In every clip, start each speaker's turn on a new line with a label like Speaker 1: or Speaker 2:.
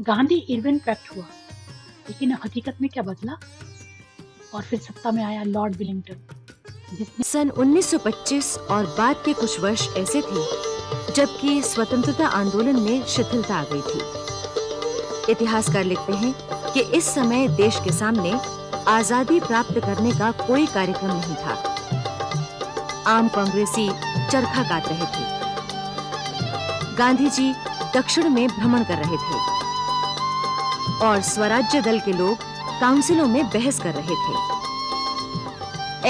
Speaker 1: Gandhi Irwin प्रकट हुआ, लेकिन हकीकत में क्या बदला? और फिर सत्ता में आया लॉर्ड विलिंगटन, जिसने
Speaker 2: सन 1925 और बाद के कुछ वर्ष ऐसे थे जबकि स्वतंत्रता आंदोलन में शिथिलता आ गई थी। इतिहासकार लिखते हैं कि इस समय देश के सामने आजादी प्राप्त करने का कोई कार्यक्रम नहीं था। आम कांग्रेसी चरखा काट रहे थे। गांधी जी दक्षिण में भ्रमण कर रहे थे और स्वराज्य दल के लोग काउंसिलों में बहस कर रहे थे।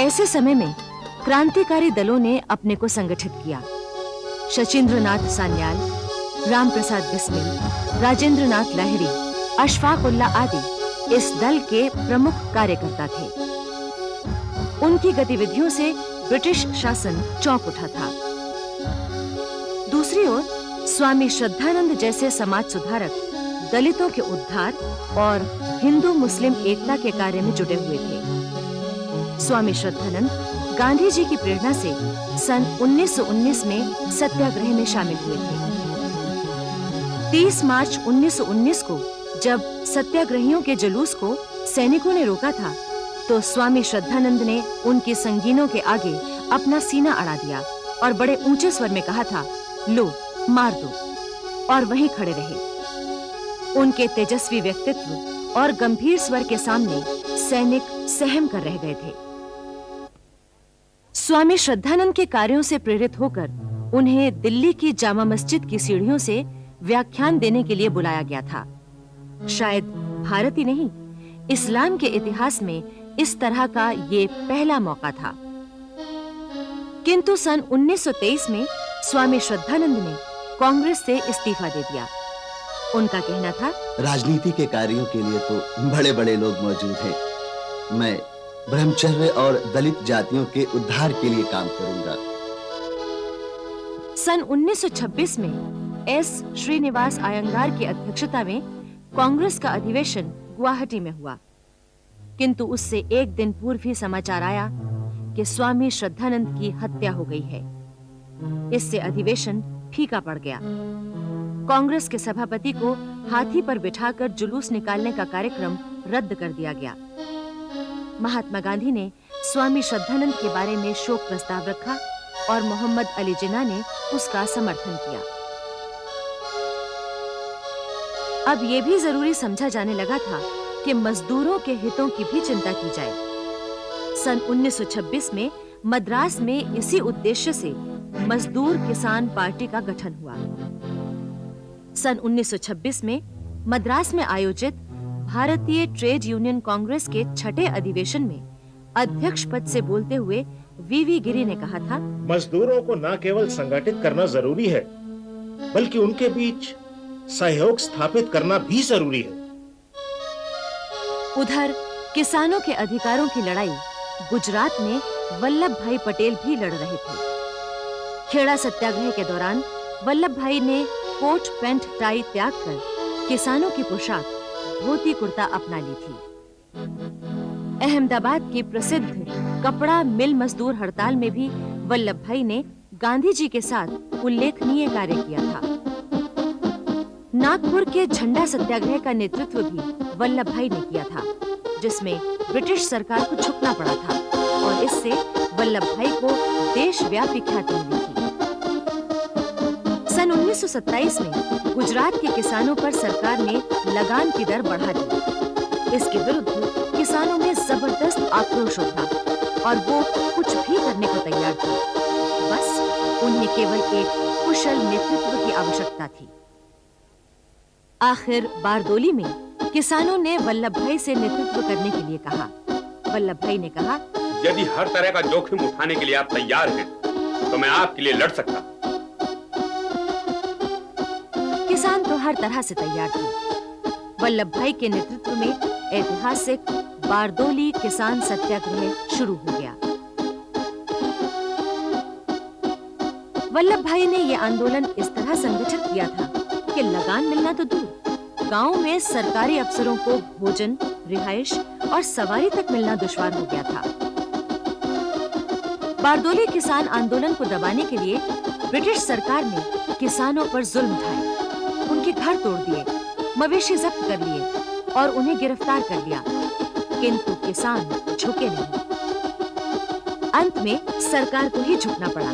Speaker 2: ऐसे समय में क्रांतिकारी दलों ने अपने को संगठित किया। शचीन्द्रनाथ सान्याल, रामप्रसाद बिस्मिल, राजेंद्रनाथ लाहिड़ी, अशफाक उल्लाह आदि इस दल के प्रमुख कार्यकर्ता थे। उनकी गतिविधियों से ब्रिटिश शासन चौंक उठा था। दूसरी ओर स्वामी श्रद्धानंद जैसे समाज सुधारक दलितों के उद्धार और हिंदू मुस्लिम एकता के कार्य में जुटे हुए थे। स्वामी श्रद्धानंद गांधी जी की प्रेरणा से सन 1919 में सत्याग्रह में शामिल हुए थे। 30 मार्च 1919 को जब सत्याग्रहियों के जुलूस को सैनिकों ने रोका था, तो स्वामी श्रद्धानंद ने उनके संगीनों के आगे अपना सीना अड़ा दिया और बड़े ऊंचे स्वर में कहा था, लो मार दो, और वहीं खड़े रहे। उनके तेजस्वी व्यक्तित्व और गंभीर स्वर के सामने सैनिक सहम कर रह गए थे। स्वामी श्रद्धानंद के कार्यों से प्रेरित होकर उन्हें दिल्ली की जामा मस्जिद की सीढ़ियों से व्याख्यान देने के लिए बुलाया गया था। शायद भारत ही नहीं, इस्लाम के इतिहास में इस तरह का ये पहला मौका था। किंतु सन 1923 में स्वामी श्रद्धानंद ने कांग्रेस से इस्तीफा दे दिया। उनका कहना था,
Speaker 3: राजनीति के कार्यों के लिए तो बड़े-बड़े लोग मौजूद हैं। मैं ब्रह्मचर्य और दलित जातियों के उद्धार के लिए काम करूंगा।
Speaker 2: सन 1926 में एस श्रीनिवास अयंगार की अध्यक्षता में कांग्रेस का अधिवेशन गुवाहाटी में हुआ। किंतु उससे एक दिन पूर्व ही समाचार आया कि स्वामी श्रद्धानंद की हत्या हो गई है। इससे अधिवेशन फीका पड़ गया। कांग्रेस के सभापति को हाथी पर बिठाकर जुलूस निकालने का कार्यक्रम रद्द कर दिया गया। महात्मा गांधी ने स्वामी श्रद्धानंद के बारे में शोक प्रस्ताव रखा और मोहम्मद अली जिन्ना ने उसका समर्थन किया। अब यह भी जरूरी समझा जाने लगा था कि मजदूरों के हितों की भी चिंता की जाए। सन 1926 में मद्रास में इसी उद्देश्य से मजदूर किसान पार्टी का गठन हुआ। सन 1926 में मद्रास में आयोजित भारतीय ट्रेड यूनियन कांग्रेस के छठे अधिवेशन में अध्यक्ष पद से बोलते हुए वीवी गिरी ने कहा था,
Speaker 4: मजदूरों को न केवल संगठित करना जरूरी है, बल्कि उनके बीच सहयोग स्थापित करना भी जरूरी है।
Speaker 2: उधर किसानों के अधिकारों की लड़ाई गुजरात में वल्लभ भाई पटेल भी लड़ रहे थे। खेड़ा सत्याग्रह के दौरान वल्लभ भाई ने कोट पैंट टाई त्याग कर किसानों की पोशाक धोती कुर्ता अपना ली थी। अहमदाबाद की प्रसिद्ध कपड़ा मिल मजदूर हड़ताल में भी वल्लभ भाई ने गांधी जी के साथ उल्लेखनीय कार्य किया था। नागपुर के झंडा सत्याग्रह का नेतृत्व भी वल्लभ भाई ने किया था, जिसमें ब्रिटिश सरकार को झुकना पड़ा था और इससे वल्लभ भाई को देशव्यापी ख्याति मिली थी। सन 1927 में गुजरात के किसानों पर सरकार ने लगान की दर बढ़ा दी। इसके विरुद्ध किसानों में जबरदस्त आक्रोश उठा और वो कुछ भी करने को तैयार थे। बस उन्हें केवल एक कुशल नेतृत्व की आवश्यकता थी। आखिर बारदोली में किसानों ने वल्लभ भाई से नेतृत्व करने के लिए कहा। वल्लभ भाई ने कहा,
Speaker 5: यदि हर तरह का जोखिम उठाने के लिए आप तैयार हैं, तो मैं आपके लिए लड़ सकता।
Speaker 2: किसान तो हर तरह से तैयार थे। वल्लभ भाई के नेतृत्व में ऐतिहासिक बारदोली किसान सत्याग्रह शुरू हो गया। वल्लभ भाई ने यह आंदोलन इस तरह संगठित किया था कि लगान मिलना तो दूर, गांव में सरकारी अफसरों को भोजन, रिहाइश और सवारी तक मिलना दुश्वार हो गया था। बारदोली किसान आंदोलन को दबाने के लिए ब्रिटिश सरकार ने किसानों पर जुल्म ढाए, उनके घर तोड़ दिए मवेशी जब्त कर लिए और उन्हें गिरफ्तार कर लिया, किंतु किसान झुके नहीं। अंत में सरकार को ही झुकना पड़ा।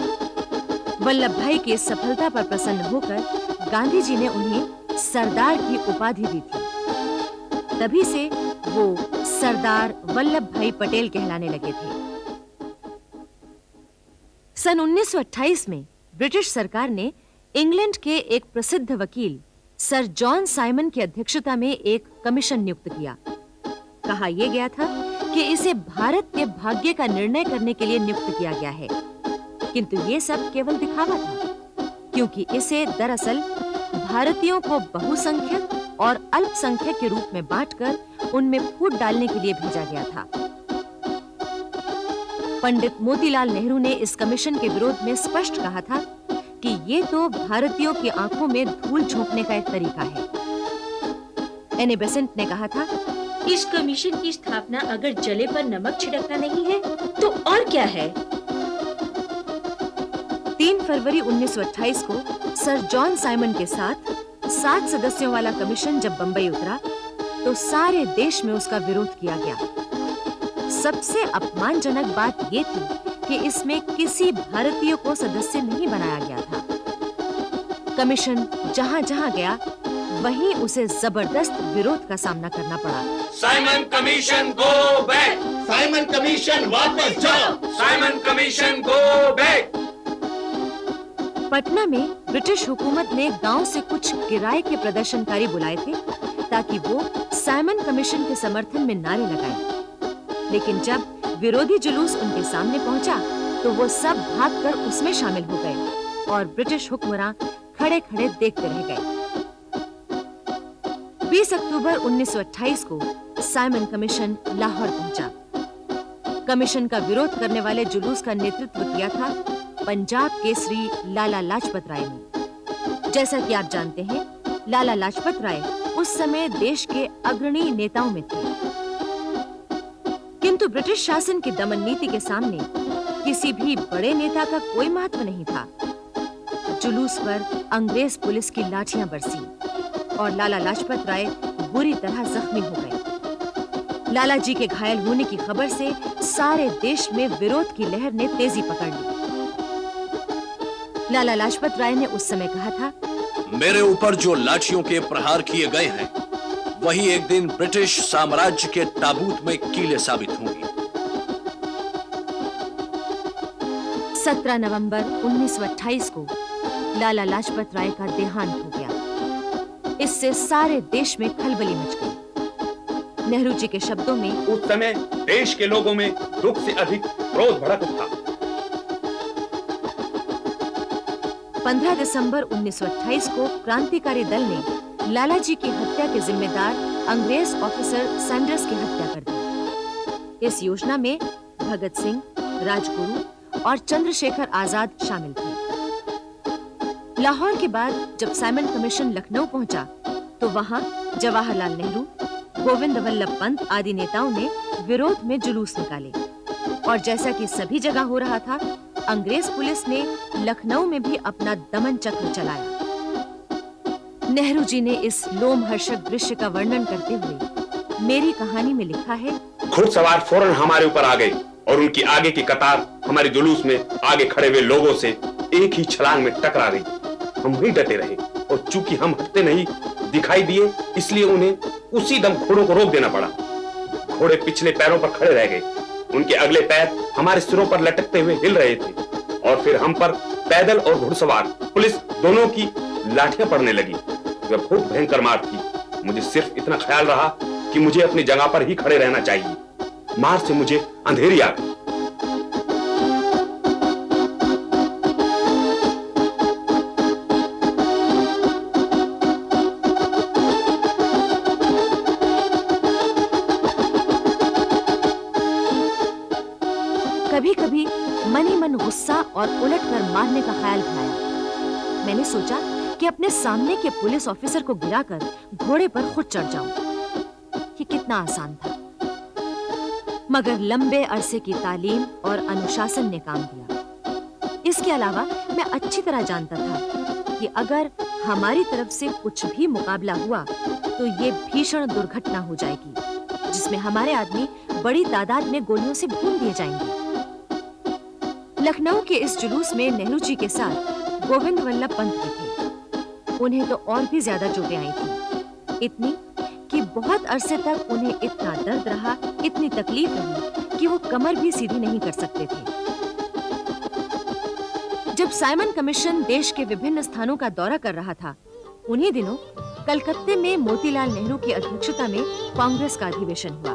Speaker 2: वल्लभ भाई की इस सफलता पर प्रसन्न होकर गांधी जी ने उन्हें सरदार की उपाधि दी थी। तभी से वो सरदार वल्लभ भाई पटेल कहलाने लगे थे। सन 1928 में ब्रिटिश सरकार ने इंग्लैंड के एक प्रसिद्ध वकील सर जॉन साइमन की अध्यक्षता में एक कमीशन नियुक्त किया। कहा यह गया था कि इसे भारत के भाग्य का निर्णय करने के लिए नियुक्त किया गया है, किंतु ये सब केवल दिखावा था, क्योंकि इसे दरअसल भारतीयों को बहुसंख्यक और अल्पसंख्यक के रूप में बांटकर उनमें फूट डालने के लिए भेजा गया था। पंडित मोतीलाल नेहरू ने इस कमीशन के विरोध में स्पष्ट कहा था कि ये तो भारतीयों की आंखों में धूल झोंकने का एक तरीका है। एने बेसेंट ने कहा था,
Speaker 6: इस कमीशन की स्थापना अगर जले पर नमक छिड़कना नहीं है तो और क्या है।
Speaker 2: 3 फरवरी 1928 को सर जॉन साइमन के साथ 7 सदस्यों वाला कमीशन जब बंबई उतरा तो सारे देश में उसका विरोध किया गया। सबसे अपमानजनक बात ये थी कि इसमें किसी भारतीय को सदस्य नहीं बनाया गया था। कमीशन जहां-जहां गया वहीं उसे जबरदस्त विरोध का सामना करना पड़ा।
Speaker 5: Simon commission go back,
Speaker 4: Simon commission वापस जाओ,
Speaker 5: Simon commission go back.
Speaker 2: Patna में ब्रिटिश हुकूमत ने गांव से कुछ किराए के प्रदर्शनकारी बुलाए थे ताकि वो साइमन कमीशन के समर्थन में नारे लगाएं। लेकिन जब विरोधी जुलूस उनके सामने पहुंचा तो वो सब भागकर उसमें शामिल हो गए और ब्रिटिश हुक्मरान खड़े-खड़े देखते रह गए। 20 अक्टूबर 1928 को साइमन कमीशन लाहौर पहुंचा। कमीशन का विरोध करने वाले जुलूस का नेतृत्व किया था पंजाब केसरी लाला लाजपत राय ने। जैसा कि आप जानते हैं, लाला लाजपत राय उस समय देश के अग्रणी नेताओं में थे, किंतु ब्रिटिश शासन की दमन नीति के सामने किसी भी बड़े नेता का कोई महत्व नहीं था। जुलूस पर अंग्रेज पुलिस की लाठियां बरसी और लाला लाजपत राय बुरी तरह जख्मी हो गए। लाला जी के घायल होने की खबर से सारे देश में विरोध की लहर ने तेजी पकड़ ली। लाला लाजपत राय ने उस समय कहा था,
Speaker 7: मेरे ऊपर जो लाठियों के प्रहार किए गए हैं वही एक दिन ब्रिटिश साम्राज्य के ताबूत में कीले साबित होंगी।
Speaker 2: 17 नवंबर 1928 को लाला लाजपत राय का देहांत हो गया। इससे सारे देश में खलबली मच गई। नेहरू जी के शब्दों में,
Speaker 5: उस समय देश के लोगों में दुख से अधिक क्रोध भड़क उठा।
Speaker 2: 15 दिसंबर 1928 को क्रांतिकारी दल ने लाला जी की हत्या के जिम्मेदार अंग्रेज ऑफिसर सैंडर्स की हत्या कर दी। इस योजना में भगत सिंह, राजगुरु और चंद्रशेखर आजाद शामिल थे। लाहौर के बाद जब साइमन कमीशन लखनऊ पहुंचा तो वहां जवाहरलाल नेहरू, गोविंद वल्लभ पंत आदि नेताओं ने विरोध में जुलूस निकाले और जैसा कि सभी जगह हो रहा था, अंग्रेज पुलिस ने लखनऊ में भी अपना दमन चक्र चलाया। नेहरू जी ने इस लोमहर्षक दृश्य का वर्णन करते हुए मेरी कहानी में लिखा है,
Speaker 5: घुड़सवार फौरन हमारे ऊपर आ गए और उनकी आगे की कतार हमारे जुलूस में आगे खड़े हुए लोगों से एक ही छलांग में टकरा गई। हम वहीं डटे रहे और चूंकि हम हटते नहीं दिखाई दिए, इसलिए उन्हें उसी दम घोड़ों को रोक देना पड़ा। घोड़े पिछले पैरों पर खड़े रह गए, उनके अगले पैर हमारे सिरों पर लटकते हुए हिल रहे थे और फिर हम पर पैदल और घुड़सवार पुलिस दोनों की लाठियां पड़ने लगी। वह बहुत भयंकर मार थी। मुझे सिर्फ इतना ख्याल रहा कि मुझे अपनी जगह पर ही खड़े रहना चाहिए। मार से मुझे अंधेरी आ गई।
Speaker 2: कभी-कभी मन ही मन गुस्सा और उलटकर मारने का ख्याल भी आया। मैंने सोचा कि अपने सामने के पुलिस ऑफिसर को गिराकर घोड़े पर खुद चढ़ जाऊं। ये कितना आसान था, मगर लंबे अरसे की तालीम और अनुशासन ने काम दिया। इसके अलावा मैं अच्छी तरह जानता था कि अगर हमारी तरफ से कुछ भी मुकाबला हुआ तो ये भीषण दुर्घटना हो जाएगी, जिसमें हमारे आदमी बड़ी तादाद में गोलियों से भून दिए जाएंगे। लखनऊ के इस जुलूस में नेहरू जी के साथ गोविंद वल्लभ पंत भी थे। उन्हें तो और भी ज्यादा चोटें आई थी, इतनी कि बहुत अरसे तक उन्हें इतना दर्द रहा, इतनी तकलीफ रही कि वो कमर भी सीधी नहीं कर सकते थे। जब साइमन कमीशन देश के विभिन्न स्थानों का दौरा कर रहा था, उन्हीं दिनों कलकत्ते में मोतीलाल नेहरू की अध्यक्षता में कांग्रेस का अधिवेशन हुआ।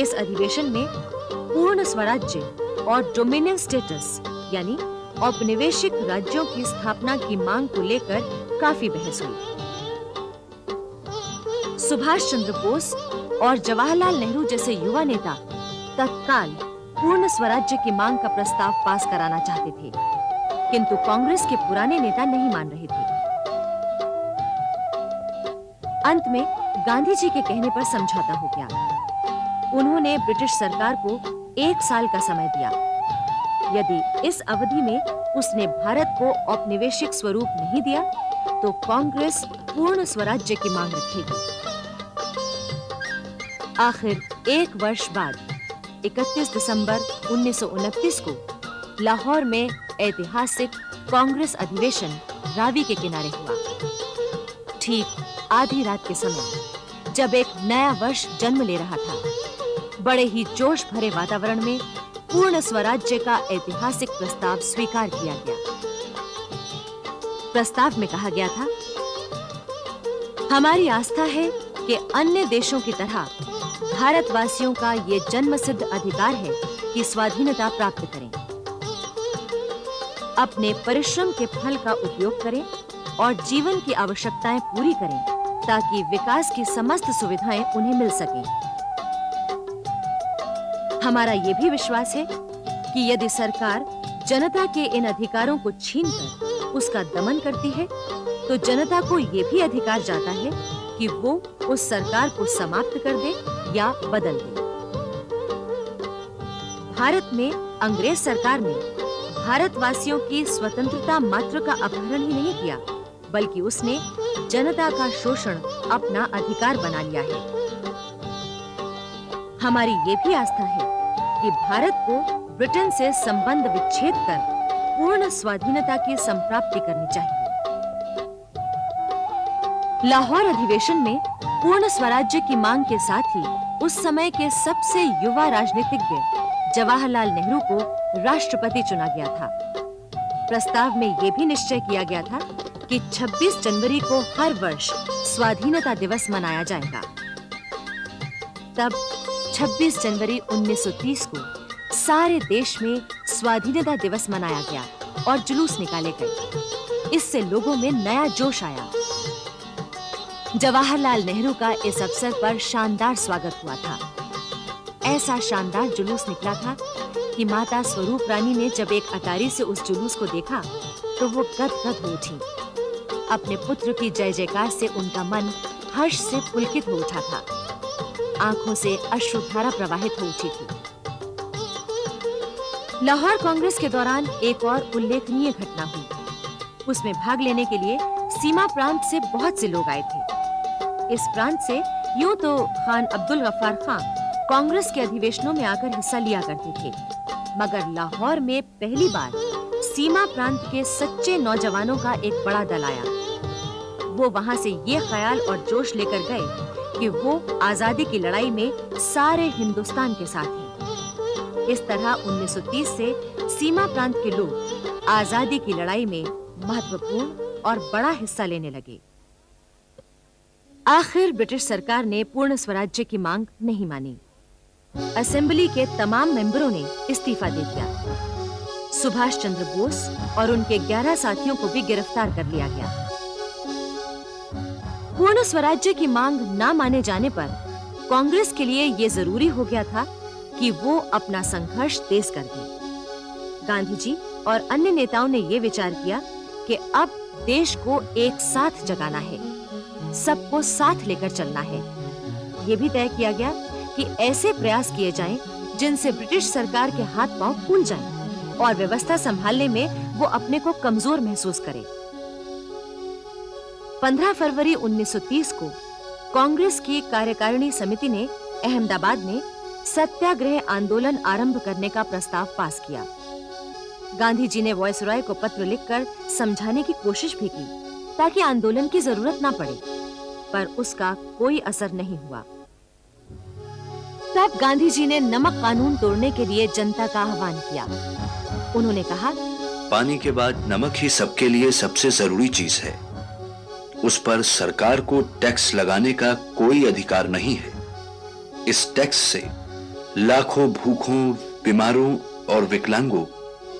Speaker 2: इस अधिवेशन में पूर्ण स्वराज्य और डोमिनियन स्टेटस यानी औपनिवेशिक राज्यों की स्थापना की मांग को लेकर काफी बहस हुई। सुभाष चंद्र बोस और जवाहरलाल नेहरू जैसे युवा नेता तत्काल पूर्ण स्वराज्य की मांग का प्रस्ताव पास कराना चाहते थे, किंतु कांग्रेस के पुराने नेता नहीं मान रहे थे। अंत में गांधी जी के कहने पर समझौता हो गया। उन्होंने ब्रिटिश सरकार को 1 साल का समय दिया। यदि इस अवधि में उसने भारत को औपनिवेशिक स्वरूप नहीं दिया, तो कांग्रेस पूर्ण स्वराज्य की मांग रखेगी। आखिर 1 वर्ष बाद 31 दिसंबर 1929 को लाहौर में ऐतिहासिक कांग्रेस अधिवेशन रावी के किनारे हुआ। ठीक आधी रात के समय, जब एक नया वर्ष जन्म ले रहा था, बड़े ही जोश भरे वातावरण में पूर्ण स्वराज्य का ऐतिहासिक प्रस्ताव स्वीकार किया गया। प्रस्ताव में कहा गया था, हमारी आस्था है कि अन्य देशों की तरह भारतवासियों का ये जन्मसिद्ध अधिकार है कि स्वाधीनता प्राप्त करें, अपने परिश्रम के फल का उपयोग करें और जीवन की आवश्यकताएं पूरी करें, ताकि विकास की समस्त सुविधाएं उन्हें मिल सकें। हमारा ये भी विश्वास है कि यदि सरकार जनता के इन अधिकारों को छीनकर उसका दमन करती है, तो जनता को ये भी अधिकार जाता है कि वो उस सरकार को समाप्त कर दे या बदल दे। भारत में अंग्रेज सरकार ने भारतवासियों की स्वतंत्रता मात्र का अपहरण ही नहीं किया, बल्कि उसने जनता का शोषण अपना अधिकार बना लिया है। हमारी ये भी आस्था है कि भारत को ब्रिटेन से संबंध विच्छेद कर पूर्ण स्वाधीनता की संप्राप्ति करनी चाहिए। लाहौर अधिवेशन में पूर्ण स्वराज्य की मांग के साथ ही उस समय के सबसे युवा राजनीतिज्ञ जवाहरलाल नेहरू को राष्ट्रपति चुना गया था। प्रस्ताव में यह भी निश्चय किया गया था कि 26 जनवरी को हर वर्ष स्वाधीनता दिवस मनाया जाएगा। तब 26 जनवरी 1930 को सारे देश में स्वाधीनता दिवस मनाया गया और जुलूस निकाले गए। इससे लोगों में नया जोश आया। जवाहरलाल नेहरू का इस अवसर पर शानदार स्वागत हुआ था। ऐसा शानदार जुलूस निकला था कि माता स्वरूप रानी ने जब एक अटारी से उस जुलूस को देखा तो वो गदगद हो उठी। अपने पुत्र की जय जयकार से उनका मन हर्ष से पुलकित हो उठा था। आंखों से अश्रुधारा प्रवाहित हो उठी थी। लाहौर कांग्रेस के दौरान एक और उल्लेखनीय घटना हुई। उसमें भाग लेने के लिए सीमा प्रांत से बहुत से लोग आए थे। इस प्रांत से यूं तो खान अब्दुल गफ्फार खां कांग्रेस के अधिवेशनों में आकर हिस्सा लिया करते थे, मगर लाहौर में पहली बार सीमा प्रांत के सच्चे नौजवानों का एक बड़ा दल आया। वो वहां से ये ख्याल और जोश लेकर गए कि वो आजादी की लड़ाई में सारे हिंदुस्तान के साथ हैं। इस तरह 1930 से सीमा प्रांत के लोग आजादी की लड़ाई में महत्वपूर्ण और बड़ा हिस्सा लेने लगे। आखिर ब्रिटिश सरकार ने पूर्ण स्वराज्य की मांग नहीं मानी। असेंबली के तमाम मेंबरों ने इस्तीफा दे दिया। सुभाष चंद्र बोस और उनके 11 साथियों को भी गिरफ्तार कर लिया गया। पूर्ण स्वराज्य की मांग न माने जाने पर कांग्रेस के लिए ये जरूरी हो गया था कि वो अपना संघर्ष तेज कर दे। गांधी जी और अन्य नेताओं ने ये विचार किया कि अब देश को एक साथ जगाना है, सबको साथ लेकर चलना है। ये भी तय किया गया कि ऐसे प्रयास किए जाएं जिनसे ब्रिटिश सरकार के हाथ पांव फूल जाएं और व्यवस्था संभालने में वो अपने को कमजोर महसूस करे। 15 फरवरी 1930 को कांग्रेस की कार्यकारिणी समिति ने अहमदाबाद में सत्याग्रह आंदोलन आरंभ करने का प्रस्ताव पास किया। गांधी जी ने वायसराय को पत्र लिखकर समझाने की कोशिश भी की ताकि आंदोलन की जरूरत ना पड़े, पर उसका कोई असर नहीं हुआ। तब गांधी जी ने नमक कानून तोड़ने के लिए जनता का आह्वान किया। उन्होंने कहा,
Speaker 7: पानी के बाद नमक ही सबके लिए सबसे जरूरी चीज है। उस पर सरकार को टैक्स लगाने का कोई अधिकार नहीं है। इस टैक्स से लाखों भूखों, बीमारों और विकलांगों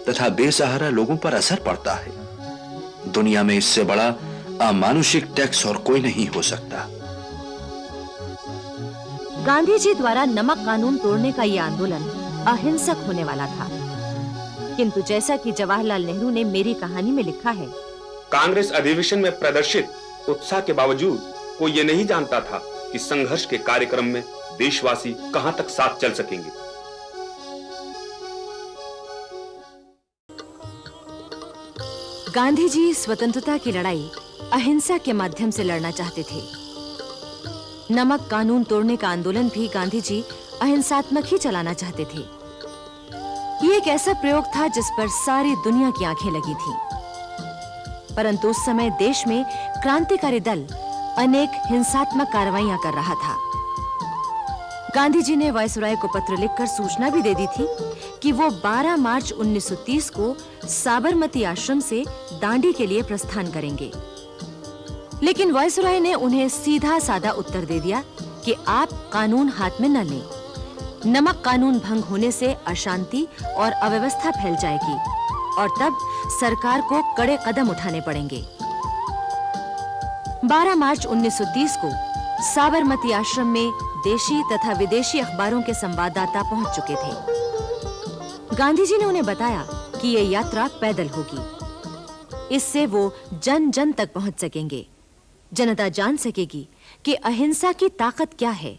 Speaker 7: तथा बेसहारा लोगों पर असर पड़ता है। दुनिया में इससे बड़ा अमानुषिक टैक्स और कोई नहीं हो सकता।
Speaker 2: गांधी जी द्वारा नमक कानून तोड़ने का यह आंदोलन अहिंसक होने वाला था, किंतु जैसा कि जवाहरलाल नेहरू ने मेरी कहानी में लिखा है,
Speaker 5: कांग्रेस अधिवेशन में प्रदर्शित उत्साह के बावजूद कोई ये नहीं जानता था कि संघर्ष के कार्यक्रम में देशवासी कहां तक साथ चल सकेंगे।
Speaker 2: गांधी जी स्वतंत्रता की लड़ाई अहिंसा के माध्यम से लड़ना चाहते थे। नमक कानून तोड़ने का आंदोलन भी गांधी जी अहिंसात्मक ही चलाना चाहते थे। ये एक ऐसा प्रयोग था जिस पर सारी दुनिया की आंखें लगी थीं। परंतु उस समय देश में क्रांतिकारी दल अनेक हिंसात्मक कार्रवाइयां कर रहा था। गांधी जी ने वायसराय को पत्र लिखकर सूचना भी दे दी थी कि वो 12 मार्च 1930 को साबरमती आश्रम से दांडी के लिए प्रस्थान करेंगे। लेकिन वायसराय ने उन्हें सीधा साधा उत्तर दे दिया कि आप कानून हाथ में न लें। नमक कानून भंग होने से अशांति और अव्यवस्था फैल जाएगी और तब सरकार को कड़े कदम उठाने पड़ेंगे। 12 मार्च 1930 को साबरमती आश्रम में देशी तथा विदेशी अखबारों के संवाददाता पहुंच चुके थे। गांधी जी ने उन्हें बताया कि ये यात्रा पैदल होगी। इससे वो जन जन तक पहुंच सकेंगे। जनता जान सकेगी कि अहिंसा की ताकत क्या है।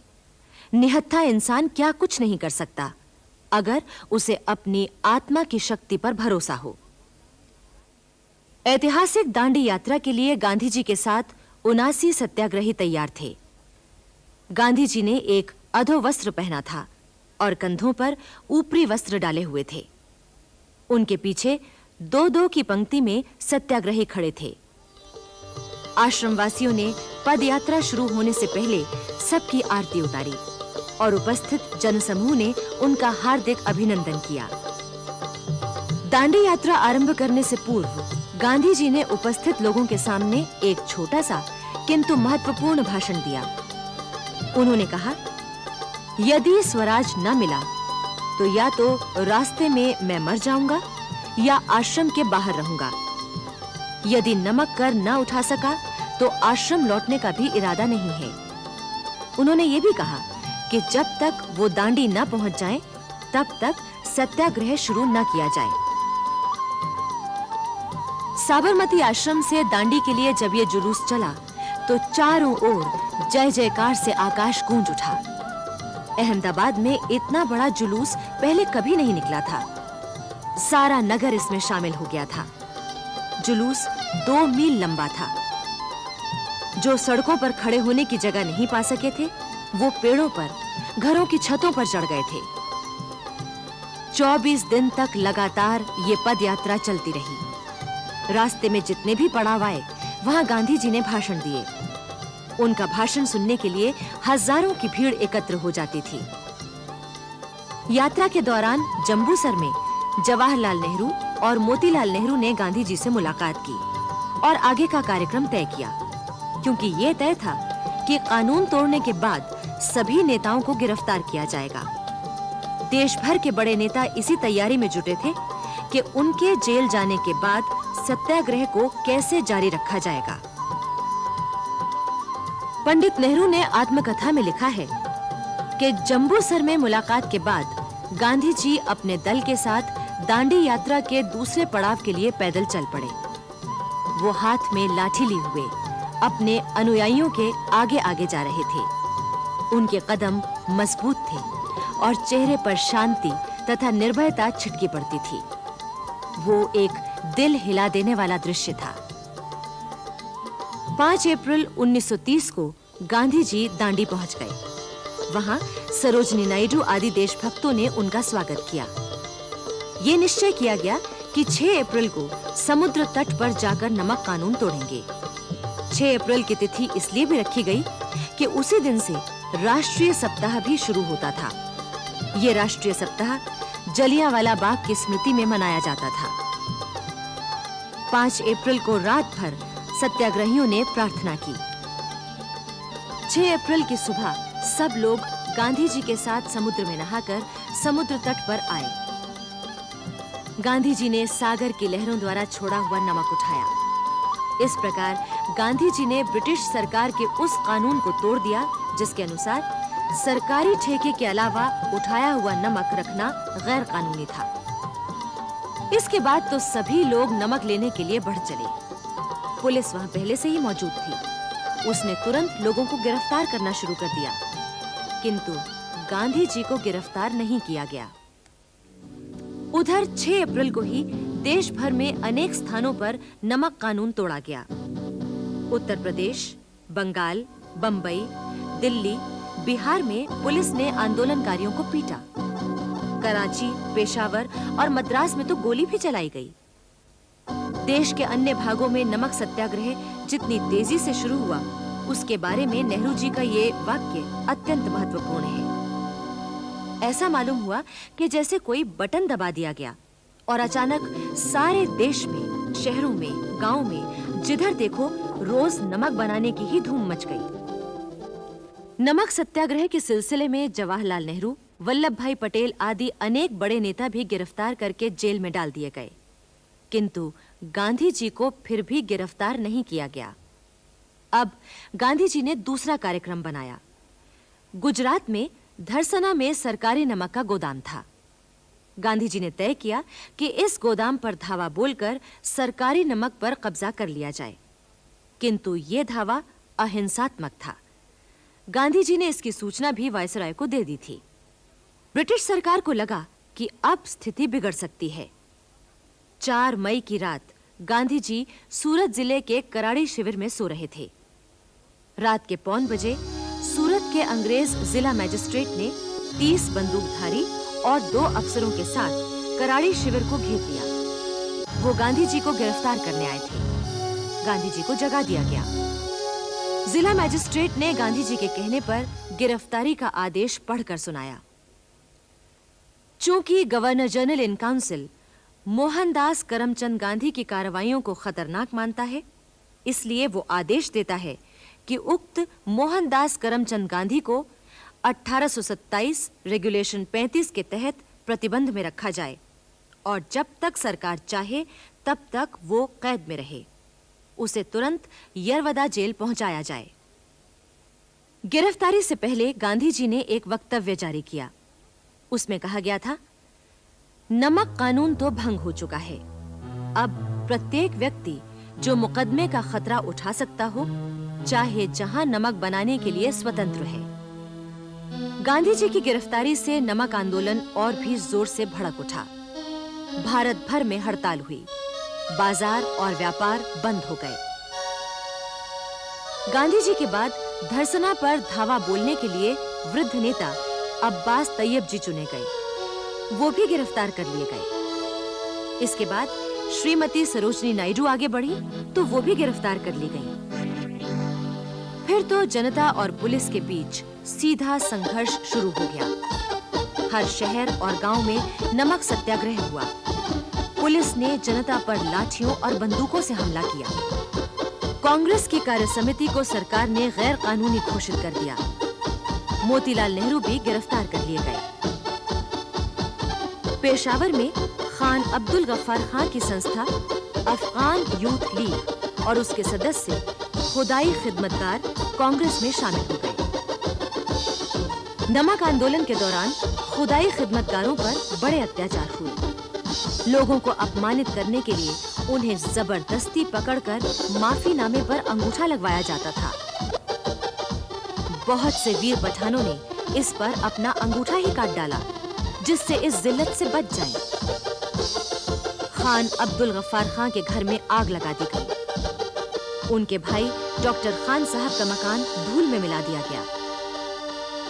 Speaker 2: निहत्था इंसान क्या कुछ नहीं कर सकता अगर उसे अपनी आत्मा की शक्ति पर भरोसा हो। ऐतिहासिक दांडी यात्रा के लिए गांधी जी के साथ 79 सत्याग्रही तैयार थे। गांधी जी ने एक अधोवस्त्र पहना था और कंधों पर ऊपरी वस्त्र डाले हुए थे। उनके पीछे 2-2 की पंक्ति में सत्याग्रही खड़े थे। आश्रमवासियों ने पदयात्रा शुरू होने से पहले सबकी आरती उतारी और उपस्थित जनसमूह ने उनका हार्दिक अभिनंदन किया। दांडी यात्रा आरंभ करने से पूर्व गांधी जी ने उपस्थित लोगों के सामने एक छोटा सा किंतु महत्वपूर्ण भाषण दिया। उन्होंने कहा, यदि स्वराज न मिला तो या तो रास्ते में मैं मर जाऊंगा या आश्रम के बाहर रहूंगा। यदि नमक कर न उठा सका तो आश्रम लौटने का भी इरादा नहीं है। उन्होंने ये भी कहा कि जब तक वो दांडी न पहुंच जाएं, तब तक सत्याग्रह शुरू न किया जाए। साबरमती आश्रम से दांडी के लिए जब ये जुलूस चला तो चारों ओर जय जयकार से आकाश गूंज उठा। अहमदाबाद में इतना बड़ा जुलूस पहले कभी नहीं निकला था। सारा नगर इसमें शामिल हो गया था। जुलूस 2 मील लंबा था। जो सड़कों पर खड़े होने की जगह नहीं पा सके थे, वो पेड़ों पर, घरों की छतों पर चढ़ गए थे। 24 दिन तक लगातार ये पद यात्रा चलती रही। रास्ते में जितने भी पड़ाव आए, वहां गांधी जी ने भाषण दिए। उनका भाषण सुनने के लिए हजारों की भीड़ एकत्र हो जाती थी। यात्रा के दौरान जंबूसर में जवाहरलाल नेहरू और मोतीलाल नेहरू ने गांधी जी से मुलाकात की और आगे का कार्यक्रम तय किया, क्योंकि ये तय था कि कानून तोड़ने के बाद सभी नेताओं को गिरफ्तार किया जाएगा। देश भर के बड़े नेता इसी तैयारी में जुटे थे कि उनके जेल जाने के बाद सत्याग्रह को कैसे जारी रखा जाएगा। पंडित नेहरू ने आत्मकथा में लिखा है कि जंबूसर में मुलाकात के बाद गांधी जी अपने दल के साथ दांडी यात्रा के दूसरे पड़ाव के लिए पैदल चल पड़े। वो हाथ में लाठी लिए हुए अपने अनुयायियों के आगे आगे जा रहे थे। उनके कदम मजबूत थे और चेहरे पर शांति तथा निर्भयता छिटकी पड़ती थी। वो एक दिल हिला देने वाला दृश्य था। 5 अप्रैल 1930 को गांधी जी दांडी पहुंच गए। वहां सरोजिनी नायडू आदि देशभक्तों ने उनका स्वागत किया। ये निश्चय किया गया कि 6 अप्रैल को समुद्र तट पर जाकर नमक कानून तोड़ेंगे। 6 अप्रैल की तिथि इसलिए भी रखी गई कि उसी दिन से राष्ट्रीय सप्ताह भी शुरू होता था। ये राष्ट्रीय सप्ताह जलियांवाला बाग की स्मृति में मनाया जाता था। 5 अप्रैल को रात भर सत्याग्रहियों ने प्रार्थना की। 6 अप्रैल की सुबह सब लोग गांधी जी के साथ समुद्र में नहाकर समुद्र तट पर आए। गांधी जी ने सागर की लहरों द्वारा छोड़ा हुआ नमक उठाया। इस प्रकार गांधी जी ने ब्रिटिश सरकार के उस कानून को तोड़ दिया जिसके अनुसार सरकारी ठेके के अलावा उठाया हुआ नमक रखना गैर कानूनी था। इसके बाद तो सभी लोग नमक लेने के लिए बढ़ चले। पुलिस वहां पहले से ही मौजूद थी। उसने तुरंत लोगों को गिरफ्तार करना शुरू कर दिया, किंतु गांधी जी को गिरफ्तार नहीं किया गया। उधर 6 अप्रैल को ही देश भर में अनेक स्थानों पर नमक कानून तोड़ा गया। उत्तर प्रदेश, बंगाल, बंबई, दिल्ली, बिहार में पुलिस ने आंदोलनकारियों को पीटा। कराची, पेशावर और मद्रास में तो गोली भी चलाई गई। देश के अन्य भागों में नमक सत्याग्रह जितनी तेजी से शुरू हुआ, उसके बारे में नेहरू जी का ये वाक्य अत्यंत महत्वपूर्ण है। ऐसा मालूम हुआ कि जैसे कोई बटन दबा दिया गया और अचानक सारे देश में, शहरों में, गांव में जिधर देखो रोज नमक बनाने की ही धूम मच गई। नमक सत्याग्रह के सिलसिले में जवाहरलाल नेहरू, वल्लभ भाई पटेल आदि अनेक बड़े नेता भी गिरफ्तार करके जेल में डाल दिए गए, किंतु गांधी जी को फिर भी गिरफ्तार नहीं किया गया। अब गांधी जी ने दूसरा कार्यक्रम बनाया। गुजरात में धरसना में सरकारी नमक का गोदाम था। गांधी जी ने तय किया कि इस गोदाम पर धावा बोलकर सरकारी नमक पर कब्जा कर लिया जाए, किंतु यह धावा अहिंसात्मक था। गांधी जी ने इसकी सूचना भी वायसराय को दे दी थी। ब्रिटिश सरकार को लगा कि अब स्थिति बिगड़ सकती है। 4 मई की रात गांधी जी सूरत जिले के कराड़ी शिविर में सो रहे थे। रात के 1:15 बजे सूरत के अंग्रेज जिला मजिस्ट्रेट ने 30 बंदूकधारी और 2 अफसरों के साथ कराड़ी शिविर को घेर लिया। वो गांधी जी को गिरफ्तार करने आए थे। गांधी जी को जगा दिया गया। जिला मजिस्ट्रेट ने गांधी जी के कहने पर गिरफ्तारी का आदेश पढ़कर सुनाया। चूंकि governor general in council Mohandas Karamchand Gandhi की कार्रवाइयों को खतरनाक मानता है, इसलिए वो आदेश देता है कि उक्त मोहनदास करमचंद गांधी को 1827 रेगुलेशन 35 के तहत प्रतिबंध में रखा जाए और जब तक सरकार चाहे तब तक वो कैद में रहे। उसे तुरंत यरवदा जेल पहुंचाया जाए। गिरफ्तारी से पहले गांधी जी ने एक वक्तव्य जारी किया। उसमें कहा गया था, नमक कानून तो भंग हो चुका है। अब प्रत्येक व्यक्ति जो मुकदमे का खतरा उठा सकता हो, चाहे जहां नमक बनाने के लिए स्वतंत्र है। गांधी जी की गिरफ्तारी से नमक आंदोलन और भी जोर से भड़क उठा। भारत भर में हड़ताल हुई, बाजार और व्यापार बंद हो गए। गांधी जी के बाद धरसना पर धावा बोलने के लिए वृद्ध नेता अब्बास तैयब जी चुने गए। वो भी गिरफ्तार कर लिए गए। इसके बाद श्रीमती सरोजिनी नायडू आगे बढ़ी तो वो भी गिरफ्तार कर ली गई। फिर तो जनता और पुलिस के बीच सीधा संघर्ष शुरू हो गया। हर शहर और गांव में नमक सत्याग्रह हुआ। पुलिस ने जनता पर लाठियों और बंदूकों से हमला किया। कांग्रेस की कार्य समिति को सरकार ने गैर कानूनी घोषित कर दिया। मोतीलाल नेहरू भी गिरफ्तार कर लिए गए। पेशावर में खान अब्दुल गफ्फार खान की संस्था अफगान यूथ लीग और उसके सदस्य खुदाई खिदमतगार कांग्रेस में शामिल हो गए। नमक आंदोलन के दौरान खुदाई खिदमतगारों पर बड़े अत्याचार हुए। लोगों को अपमानित करने के लिए उन्हें जबरदस्ती पकड़कर माफीनामे पर अंगूठा लगवाया जाता था। बहुत से वीर पठानों ने इस पर अपना अंगूठा ही काट डाला, जिससे इस जिल्लत से बच जाएं। खान अब्दुल गफ्फार खान के घर में आग लगा दी गई। उनके भाई डॉक्टर खान साहब का मकान धूल में मिला दिया गया।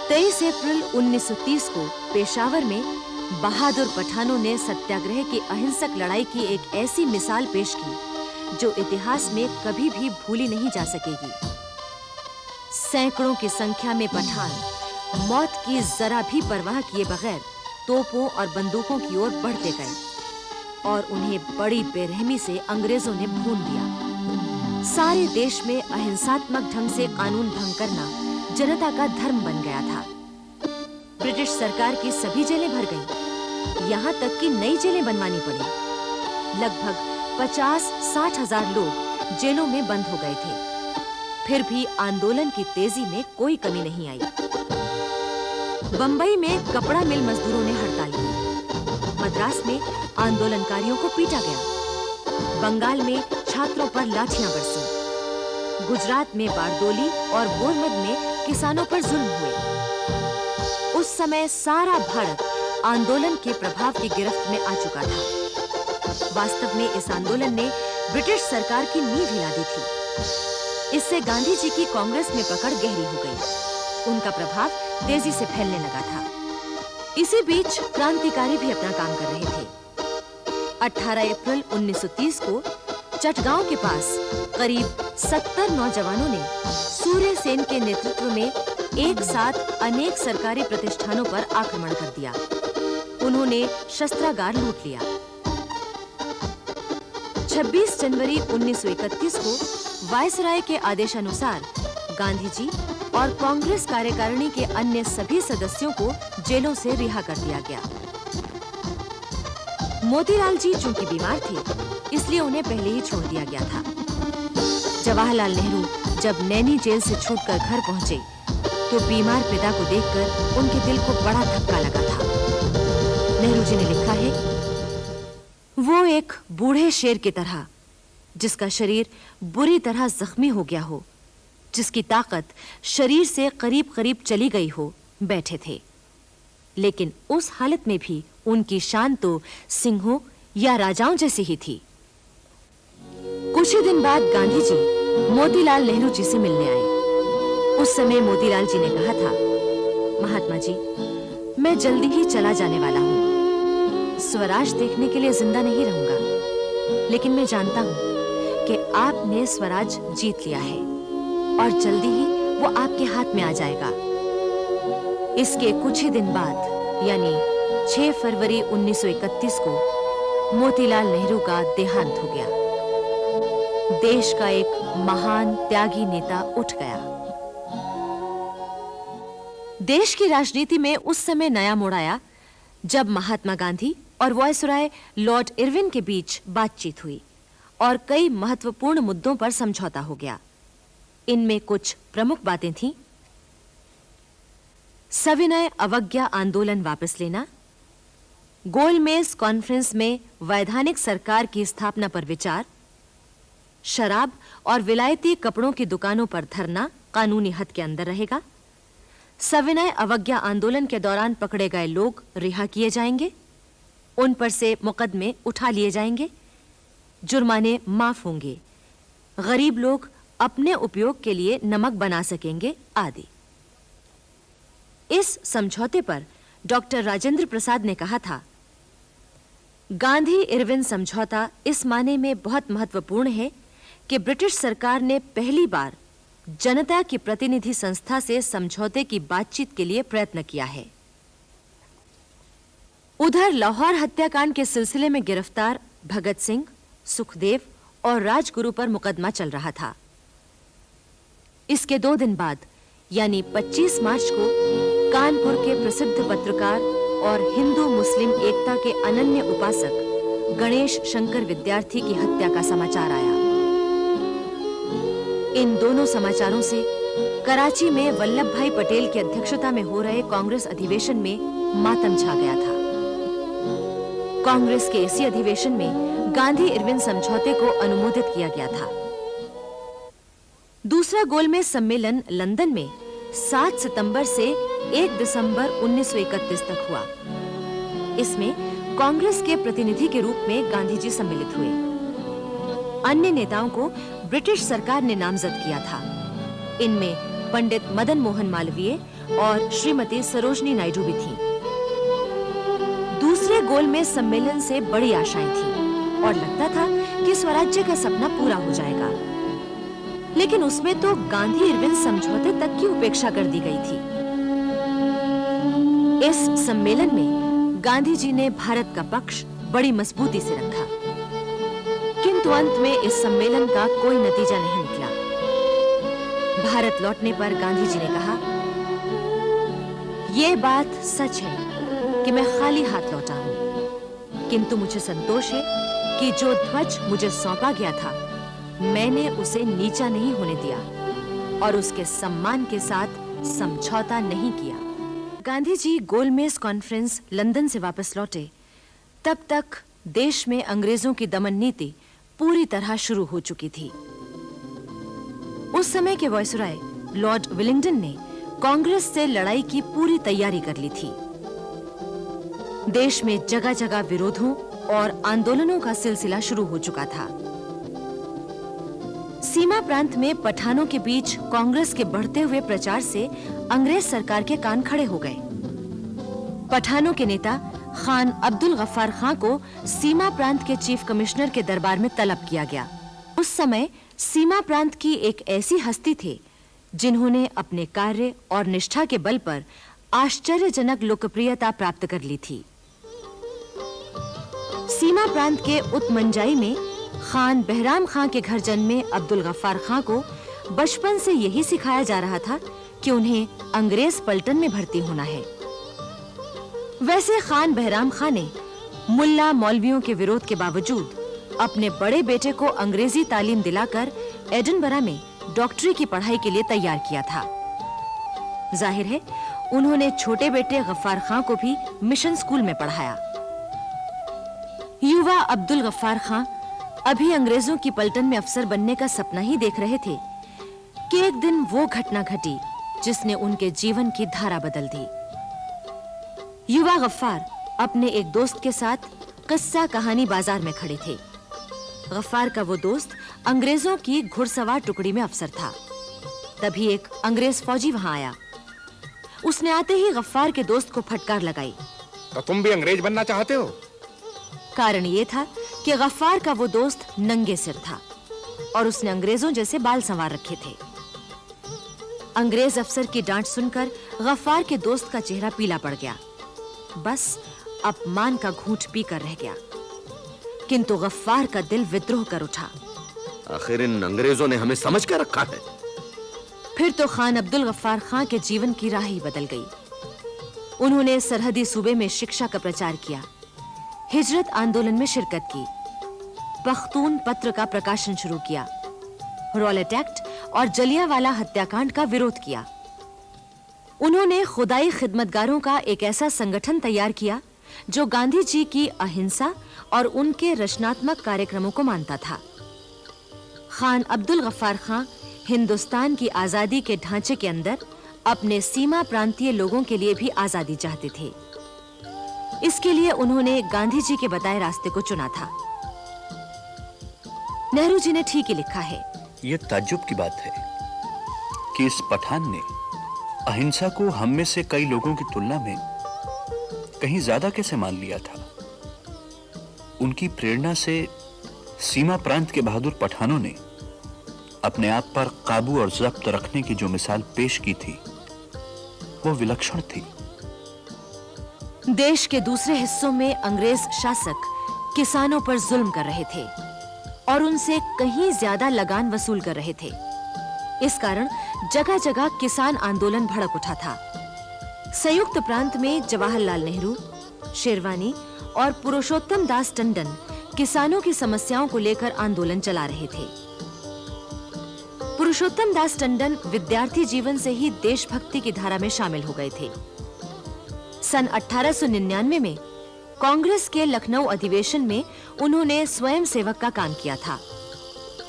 Speaker 2: 23 अप्रैल 1930 को पेशावर में बहादुर पठानों ने सत्याग्रह की अहिंसक लड़ाई की एक ऐसी मिसाल पेश की जो इतिहास में कभी भी भूली नहीं जा सकेगी। सैकड़ों की संख्या में पठान मौत की जरा भी परवाह किए बगैर तोपों और बंदूकों की ओर बढ़ते गए और उन्हें बड़ी बेरहमी से अंग्रेजों ने भून दिया। सारे देश में अहिंसात्मक ढंग से कानून भंग करना जनता का धर्म बन गया था। ब्रिटिश सरकार की सभी जेलें भर गईं, यहाँ तक कि नई जेलें बनवानी पड़ी। लगभग 50-60 हजार लोग जेलों में बंद हो गए थे। फिर भी आंदोलन की तेजी में कोई कमी नहीं आई। बंबई में कपड़ा मिल मजदूरों ने हड़ताल की। मद्रास में आंदोलनकारियों को पीटा गया। बंगाल में छात्रों पर लाठियां बरसीं। गुजरात में बारदोली और बोरमद में किसानों पर जुल्म हुए। उस समय सारा भारत आंदोलन के प्रभाव की गिरफ्त में आ चुका था। वास्तव में इस आंदोलन ने ब्रिटिश सरकार की नींव हिला दी थी। इससे गांधी जी की कांग्रेस में पकड़ गहरी हो गई। उनका प्रभाव तेजी से फैलने लगा था। इसी बीच क्रांतिकारी भी अपना काम कर रहे थे। 18 अप्रैल 1930 को चटगांव के पास करीब 70 नौजवानों ने सूर्य सेन के नेतृत्व में एक साथ अनेक सरकारी प्रतिष्ठानों पर आक्रमण कर दिया। उन्होंने शस्त्रागार लूट लिया। 26 जनवरी 1931 को वायसराय के आदेशानुसार गांधी जी और कांग्रेस कार्यकारिणी के अन्य सभी सदस्यों को जेलों से रिहा कर दिया गया। मोतीलाल जी चूंकि बीमार थे, इसलिए उन्हें पहले ही छोड़ दिया गया था। जवाहरलाल नेहरू जब नैनी जेल से छूटकर घर पहुंचे, तो बीमार पिता को देखकर उनके दिल को बड़ा धक्का लगा था। नेहरू जी ने लिखा है, वो एक बूढ़े शेर की तरह, जिसका शरीर बुरी तरह जख्मी हो गया हो, जिसकी ताकत शरीर से करीब करीब चली गई हो, बैठे थे। लेकिन उस हालत में भी उनकी शान तो सिंहों या राजाओं जैसी ही थी। कुछ ही दिन बाद गांधी जी मोतीलाल नेहरू जी से मिलने आए। उस समय मोतीलाल जी ने कहा था, महात्मा जी, मैं जल्दी ही चला जाने वाला हूँ। स्वराज देखने के लिए जिंदा नहीं रहूंगा, लेकिन मैं जानता हूँ कि आपने स्वराज जीत लिया है और जल्दी ही वो आपके हाथ में आ जाएगा। इसके कुछ ही दिन बाद यानी 6 फरवरी 1931 को मोतीलाल नेहरू का देहांत हो गया। देश का एक महान त्यागी नेता उठ गया। देश की राजनीति में उस समय नया मोड़ आया जब महात्मा गांधी और वायसराय लॉर्ड इरविन के बीच बातचीत हुई और कई महत्वपूर्ण मुद्दों पर समझौता हो गया। इनमें कुछ प्रमुख बातें थीं। सविनय अवज्ञा आंदोलन वापस लेना, गोलमेज कॉन्फ्रेंस में वैधानिक सरकार की स्थापना पर विचार, शराब और विलायती कपड़ों की दुकानों पर धरना कानूनी हद के अंदर रहेगा, सविनय अवज्ञा आंदोलन के दौरान पकड़े गए लोग रिहा किए जाएंगे, उन पर से मुकदमे उठा लिए जाएंगे, जुर्माने माफ होंगे, गरीब लोग अपने उपयोग के लिए नमक बना सकेंगे आदि। इस समझौते पर डॉक्टर राजेंद्र प्रसाद ने कहा था, गांधी इरविन समझौता इस माने में बहुत महत्वपूर्ण है कि ब्रिटिश सरकार ने पहली बार जनता की प्रतिनिधि संस्था से समझौते की बातचीत के लिए प्रयत्न किया है। उधर लाहौर हत्याकांड के सिलसिले में गिरफ्तार भगत सिंह, सुखदेव और राजगुरु पर मुकदमा चल रहा था। इसके 2 दिन बाद यानी 25 मार्च को कानपुर के प्रसिद्ध पत्रकार और हिंदू मुस्लिम एकता के अनन्य उपासक गणेश शंकर विद्यार्थी की हत्या का समाचार आया। इन दोनों समाचारों से कराची में वल्लभ भाई पटेल की अध्यक्षता में हो रहे कांग्रेस अधिवेशन में मातम छा गया था। कांग्रेस के इसी अधिवेशन में गांधी इरविन समझौते को अनुमोदित किया गया था। दूसरा गोलमेज सम्मेलन लंदन में 7 सितंबर से 1 दिसंबर 1931 तक हुआ। इसमें कांग्रेस के प्रतिनिधि के रूप में गांधी जी सम्मिलित हुए। अन्य नेताओं को ब्रिटिश सरकार ने नामजद किया था। इनमें पंडित मदन मोहन मालवीय और श्रीमती सरोजनी नायडू भी थीं। दूसरे गोलमेज सम्मेलन से बड़ी आशाएं थीं और लगता था कि स्वराज्य का सपना पूरा हो जाएगा। लेकिन उसमें तो गांधी-इरविन समझौते तक की उपेक्षा कर दी गई थी। इस सम्मेलन में गांधी जी ने भारत का पक्ष बड़ी मजबूती से रखा, किंतु अंत में इस सम्मेलन का कोई नतीजा नहीं निकला। भारत लौटने पर गांधी जी ने कहा, यह बात सच है कि मैं खाली हाथ लौटा हूं, किंतु मुझे संतोष है कि जो ध्वज मुझे सौंपा गया था मैंने उसे नीचा नहीं होने दिया और उसके सम्मान के साथ समझौता नहीं किया। गांधी जी गोलमेज कॉन्फ्रेंस लंदन से वापस लौटे तब तक देश में अंग्रेजों की दमन नीति पूरी तरह शुरू हो चुकी थी। उस समय के वायसराय लॉर्ड विलिंगडन ने कांग्रेस से लड़ाई की पूरी तैयारी कर ली थी। देश में जगह-जगह विरोधों और आंदोलनों का सिलसिला शुरू हो चुका था। सीमा प्रांत में पठानों के बीच कांग्रेस के बढ़ते हुए प्रचार से अंग्रेज सरकार के कान खड़े हो गए। पठानों के नेता खान अब्दुल गफ्फार खां को सीमा प्रांत के चीफ कमिश्नर के दरबार में तलब किया गया। उस समय सीमा प्रांत की एक ऐसी हस्ती थे जिन्होंने अपने कार्य और निष्ठा के बल पर आश्चर्यजनक लोकप्रियता प्राप्त कर ली थी। सीमा प्रांत के उत्मंजाई में खान बहराम खां के घर जन्मे अब्दुल गफ्फार खां को बचपन से यही सिखाया जा रहा था कि उन्हें अंग्रेज पलटन में भर्ती होना है। वैसे खान बहराम खां ने मुल्ला मौलवियों के विरोध के बावजूद अपने बड़े बेटे को अंग्रेजी तालीम दिलाकर एडिनबरा में डॉक्टरी की पढ़ाई के लिए तैयार किया था। जाहिर है उन्होंने छोटे बेटे गफ्फार खां को भी मिशन स्कूल में पढ़ाया। युवा अब्दुल गफ्फार खां अभी अंग्रेजों की पलटन में अफसर बनने का सपना ही देख रहे थे कि एक दिन वो घटना घटी जिसने उनके जीवन की धारा बदल दी। युवा गफ्फार अपने एक दोस्त के साथ किस्सा कहानी बाजार में खड़े थे। गफ्फार का वो दोस्त अंग्रेजों की घुड़सवार टुकड़ी में अफसर था। तभी एक अंग्रेज फौजी वहां आया। उसने आते ही गफ्फार के दोस्त को फटकार लगाई।
Speaker 8: तो तुम भी अंग्रेज बनना चाहते हो?
Speaker 2: कारण ये था कि गफ्फार का वो दोस्त नंगे सिर था और उसने अंग्रेजों जैसे बाल संवार रखे थे। अंग्रेज अफसर की डांट सुनकर गफ्फार के दोस्त का चेहरा पीला पड़ गया। बस अपमान का घूंट पीकर रह गया। किंतु गफ्फार का दिल विद्रोह कर उठा।
Speaker 8: आखिर इन अंग्रेजों ने हमें समझ कर रखा है।
Speaker 2: फिर तो खान अब्दुल गफ्फार खां के जीवन की राह ही बदल गई। उन्होंने सरहदी सूबे में शिक्षा का प्रचार किया, हिजरत आंदोलन में शिरकत की, पख्तून पत्र का प्रकाशन शुरू किया, रॉलेट एक्ट और जलियांवाला हत्याकांड का विरोध किया। उन्होंने खुदाई खिदमतगारों का एक ऐसा संगठन तैयार किया जो गांधी जी की अहिंसा और उनके रचनात्मक कार्यक्रमों को मानता था। खान अब्दुल गफ्फार खां हिंदुस्तान की आजादी के ढांचे के अंदर अपने सीमा प्रांतीय लोगों के लिए भी आजादी चाहते थे। इसके लिए उन्होंने गांधी जी के बताए रास्ते को चुना था। नेहरू जी ने ठीक ही लिखा है।
Speaker 7: यह ताज्जुब की बात है कि इस पठान ने अहिंसा को हम में से कई लोगों की तुलना में कहीं ज्यादा कैसे मान लिया था। उनकी प्रेरणा से सीमा प्रांत के बहादुर पठानों ने अपने आप पर काबू और जब्त रखने की जो मिसाल पेश की थी वो विलक्षण थी।
Speaker 2: देश के दूसरे हिस्सों में अंग्रेज शासक किसानों पर जुल्म कर रहे थे और उनसे कहीं ज्यादा लगान वसूल कर रहे थे। इस कारण जगह-जगह किसान आंदोलन भड़क उठा था। संयुक्त प्रांत में जवाहरलाल नेहरू, शेरवानी और पुरुषोत्तम दास टंडन किसानों की समस्याओं को लेकर आंदोलन चला रहे थे। पुरुषोत्तम दास टंडन विद्यार्थी जीवन से ही देशभक्ति की धारा में शामिल हो गए थे। सन 1899 में कांग्रेस के लखनऊ अधिवेशन में उन्होंने स्वयं सेवक का काम किया था।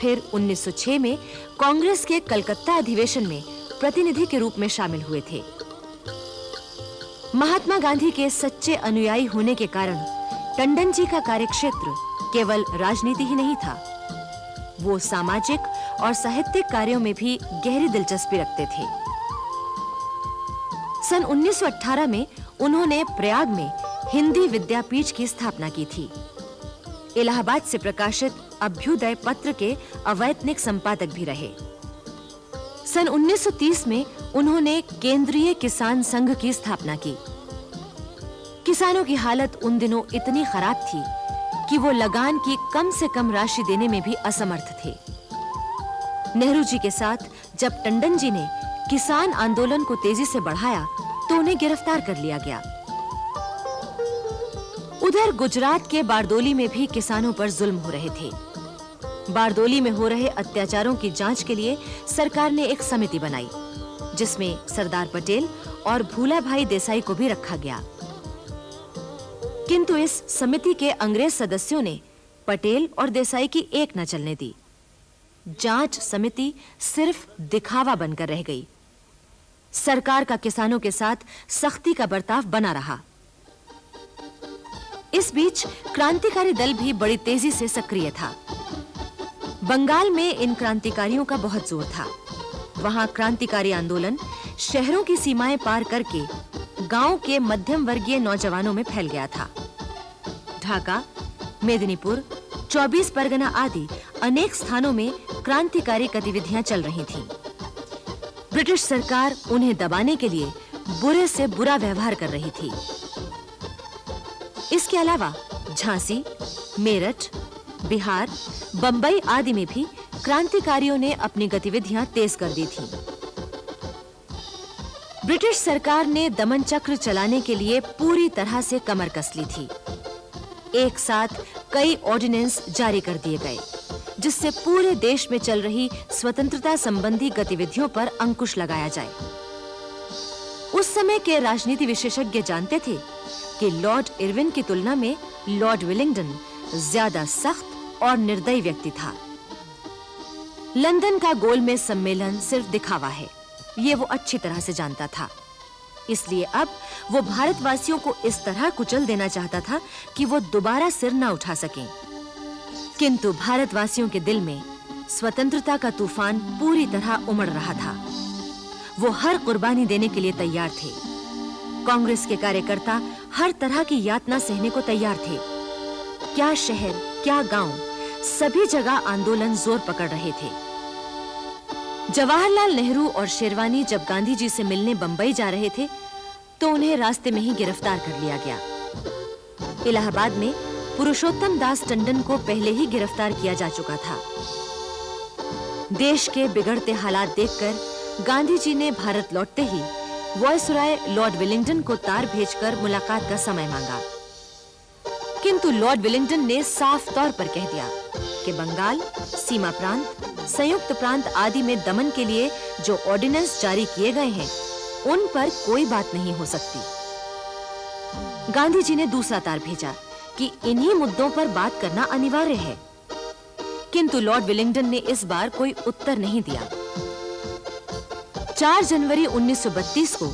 Speaker 2: फिर 1906 में कांग्रेस के कलकत्ता अधिवेशन में प्रतिनिधि के रूप में शामिल हुए थे। महात्मा गांधी के सच्चे अनुयायी होने के कारण टंडन जी का कार्यक्षेत्र केवल राजनीति ही नहीं था, वो सामाजिक और साहित्यिक कार्यों में भी गहरी दिलचस्पी रखते थे। सन 1918 में उन्होंने प्रयाग में हिंदी विद्यापीठ की स्थापना की थी। इलाहाबाद से प्रकाशित अभ्युदय पत्र के अवैतनिक संपादक भी रहे। सन 1930 में उन्होंने केंद्रीय किसान संघ की स्थापना की। किसानों की हालत उन दिनों इतनी खराब थी कि वो लगान की कम से कम राशि देने में भी असमर्थ थे। नेहरू जी के साथ जब टंडन जी ने किसान आंदोलन को तेजी से बढ़ाया तो उन्हें गिरफ्तार कर लिया गया। उधर गुजरात के बारदोली में भी किसानों पर जुल्म हो रहे थे। बारदोली में हो रहे अत्याचारों की जांच के लिए सरकार ने एक समिति बनाई, जिसमें सरदार पटेल और भूलाभाई देसाई को भी रखा गया। किंतु इस समिति के अंग्रेज सदस्यों ने पटेल और देसाई की एक न चलने दी। जांच समिति सिर्फ दिखावा बनकर रह गई। सरकार का किसानों के साथ सख्ती का बर्ताव बना रहा। इस बीच क्रांतिकारी दल भी बड़ी तेजी से सक्रिय था। बंगाल में इन क्रांतिकारियों का बहुत जोर था। वहां क्रांतिकारी आंदोलन शहरों की सीमाएं पार करके गांव के मध्यम वर्गीय नौजवानों में फैल गया था। ढाका, मेदिनीपुर, 24 परगना आदि अनेक स्थानों में क्रांतिकारी गतिविधियां चल रही थीं। ब्रिटिश सरकार उन्हें दबाने के लिए बुरे से बुरा व्यवहार कर रही थी। इसके अलावा झांसी, मेरठ, बिहार, बंबई आदि में भी क्रांतिकारियों ने अपनी गतिविधियां तेज कर दी थीं। ब्रिटिश सरकार ने दमन चक्र चलाने के लिए पूरी तरह से कमर कस ली थी। एक साथ कई ऑर्डिनेंस जारी कर दिए गए, जिससे पूरे देश में चल रही स्वतंत्रता संबंधी गतिविधियों पर अंकुश लगाया जाए। उस समय के राजनीति विशेषज्ञ जानते थे कि लॉर्ड इरविन की तुलना में लॉर्ड विलिंगडन ज्यादा सख्त और निर्दयी व्यक्ति था। लंदन का गोलमेज सम्मेलन सिर्फ दिखावा है, ये वो अच्छी तरह से जानता था। इसलिए अब वो भारतवासियों को इस तरह कुचल देना चाहता था कि वो दोबारा सिर न उठा सकें। किंतु भारतवासियों के दिल में स्वतंत्रता का तूफान पूरी तरह उमड़ रहा था। वो हर कुर्बानी देने के लिए तैयार थे। कांग्रेस के कार्यकर्ता हर तरह की यातना सहने को तैयार थे। क्या शहर, क्या गांव, सभी जगह आंदोलन जोर पकड़ रहे थे। जवाहरलाल नेहरू और शेरवानी जब गांधी जी से मिलने बंबई जा रहे थे तो उन्हें रास्ते में ही गिरफ्तार कर लिया गया। इलाहाबाद में पुरुषोत्तम दास टंडन को पहले ही गिरफ्तार किया जा चुका था। देश के बिगड़ते हालात देखकर गांधी जी ने भारत लौटते ही वायसराय लॉर्ड विलिंगडन को तार भेजकर मुलाकात का समय मांगा। किंतु लॉर्ड विलिंगडन ने साफ तौर पर कह दिया कि बंगाल, सीमा प्रांत, संयुक्त प्रांत आदि में दमन के लिए जो ऑर्डिनेंस जारी किए गए हैं, उन पर कोई बात नहीं हो सकती। गांधी जी ने दूसरा तार भेजा कि इन्हीं मुद्दों पर बात करना अनिवार्य है। किंतु लॉर्ड विलिंगडन ने इस बार कोई उत्तर नहीं दिया। 4 जनवरी 1932 को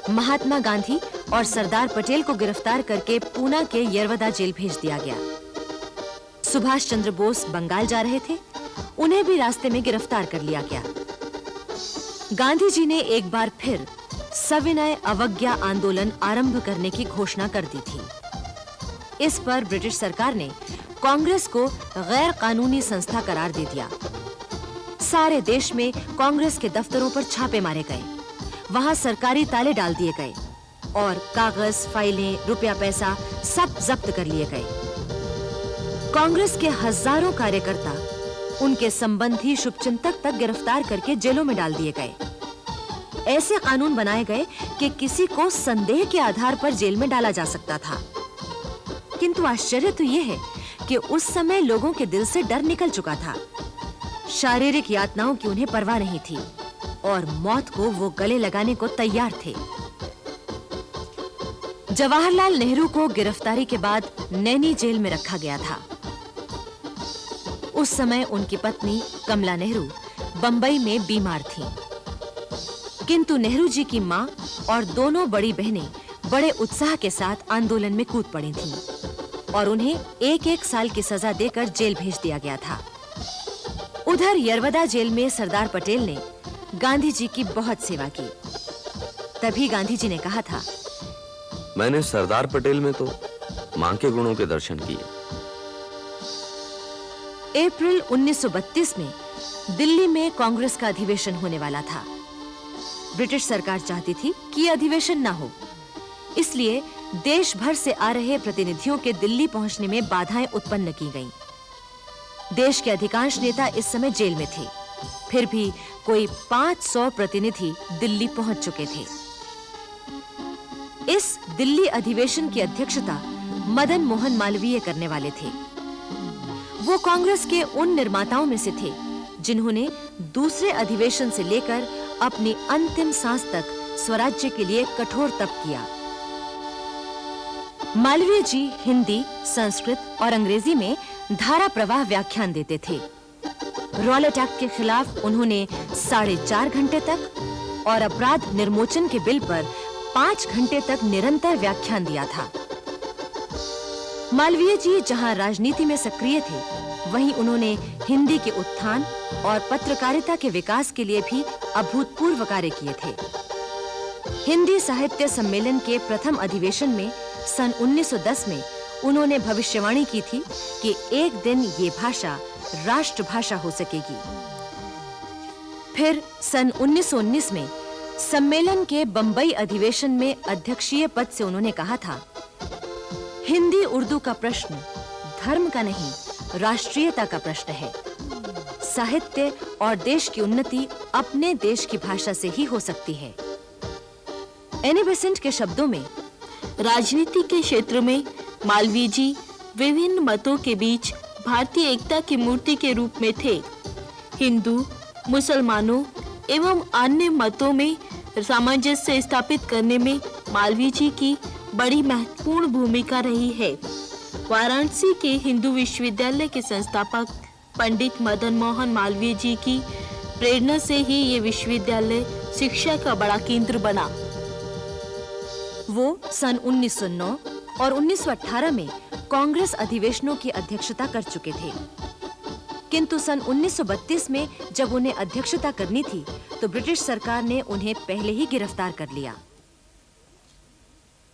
Speaker 2: महात्मा गांधी और सरदार पटेल को गिरफ्तार करके पूना के यरवदा जेल भेज दिया गया। सुभाष चंद्र बोस बंगाल जा रहे थे, उन्हें भी रास्ते में गिरफ्तार कर लिया गया। गांधी जी ने एक बार फिर सविनय अवज्ञा आंदोलन आरंभ करने की घोषणा कर दी थी। इस पर ब्रिटिश सरकार ने कांग्रेस को गैर कानूनी संस्था करार दे दिया। सारे देश में कांग्रेस के दफ्तरों पर छापे मारे गए, वहां सरकारी ताले डाल दिए गए और कागज, फाइलें, रुपया पैसा सब जब्त कर लिए गए। कांग्रेस के हजारों कार्यकर्ता, उनके संबंधी शुभचिंतक तक गिरफ्तार करके जेलों में डाल दिए गए। ऐसे कानून बनाए गए कि किसी को संदेह के आधार पर जेल में डाला जा सकता था। किंतु आश्चर्य तो यह है कि उस समय लोगों के दिल से डर निकल चुका था। शारीरिक यातनाओं की उन्हें परवाह नहीं थी और मौत को वो गले लगाने को तैयार थे। जवाहरलाल नेहरू को गिरफ्तारी के बाद नैनी जेल में रखा गया था। उस समय उनकी पत्नी कमला नेहरू बंबई में बीमार थीं। किंतु नेहरू जी की मां और दोनों बड़ी बहनें बड़े उत्साह के साथ आंदोलन में कूद पड़ी थीं और उन्हें 1-1 साल की सजा देकर जेल भेज दिया गया था। उधर यरवदा जेल में सरदार पटेल ने गांधी जी की बहुत सेवा की। तभी गांधी जी ने कहा था,
Speaker 8: मैंने सरदार पटेल में तो मां के गुणों के दर्शन किए।
Speaker 2: अप्रैल 1932 में दिल्ली में कांग्रेस का अधिवेशन होने वाला था। ब्रिटिश सरकार चाहती थी कि यह अधिवेशन ना हो, इसलिए देश भर से आ रहे प्रतिनिधियों के दिल्ली पहुंचने में बाधाएं उत्पन्न की गईं। देश के अधिकांश नेता इस समय जेल में थे, फिर भी कोई 500 प्रतिनिधि दिल्ली पहुंच चुके थे। इस दिल्ली अधिवेशन की अध्यक्षता मदन मोहन मालवीय करने वाले थे। वो कांग्रेस के उन निर्माताओं में से थे जिन्होंने दूसरे अधिवेशन से लेकर अपनी अंतिम सांस तक स्वराज्य के लिए कठोर तप किया। मालवीय जी हिंदी, संस्कृत और अंग्रेजी में धारा प्रवाह व्याख्यान देते थे। रॉलेट एक्ट के खिलाफ उन्होंने 4.5 घंटे तक और अपराध निर्मोचन के बिल पर 5 घंटे तक निरंतर व्याख्यान दिया था। मालवीय जी जहां राजनीति में सक्रिय थे, वहीं उन्होंने हिंदी के उत्थान और पत्रकारिता के विकास के लिए भी अभूतपूर्व कार्य किए थे। हिंदी साहित्य सम्मेलन के प्रथम अधिवेशन में सन 1910 में उन्होंने भविष्यवाणी की थी कि एक दिन ये भाषा राष्ट्रभाषा हो सकेगी। फिर सन 1919 में सम्मेलन के बंबई अधिवेशन में अध्यक्षीय पद से उन्होंने कहा था, हिंदी उर्दू का प्रश्न धर्म का नहीं, राष्ट्रीयता का प्रश्न है। साहित्य और देश की उन्नति अपने देश की भाषा से ही हो सकती है। एनी बेसेंट के शब्दों में,
Speaker 9: राजनीति के क्षेत्र में मालवीय जी विभिन्न मतों के बीच भारतीय एकता की मूर्ति के रूप में थे। हिंदू, मुसलमानों एवं अन्य मतों में सामंजस्य स्थापित करने में मालवीय जी की बड़ी महत्वपूर्ण भूमिका रही है। वाराणसी के हिंदू विश्वविद्यालय के संस्थापक पंडित मदन मोहन मालवीय जी की प्रेरणा से ही ये विश्वविद्यालय शिक्षा का बड़ा केंद्र बना।
Speaker 2: वो सन 1909 और 1918 में कांग्रेस अधिवेशनों की अध्यक्षता कर चुके थे, किंतु सन 1932 में जब उन्हें अध्यक्षता करनी थी तो ब्रिटिश सरकार ने उन्हें पहले ही गिरफ्तार कर लिया।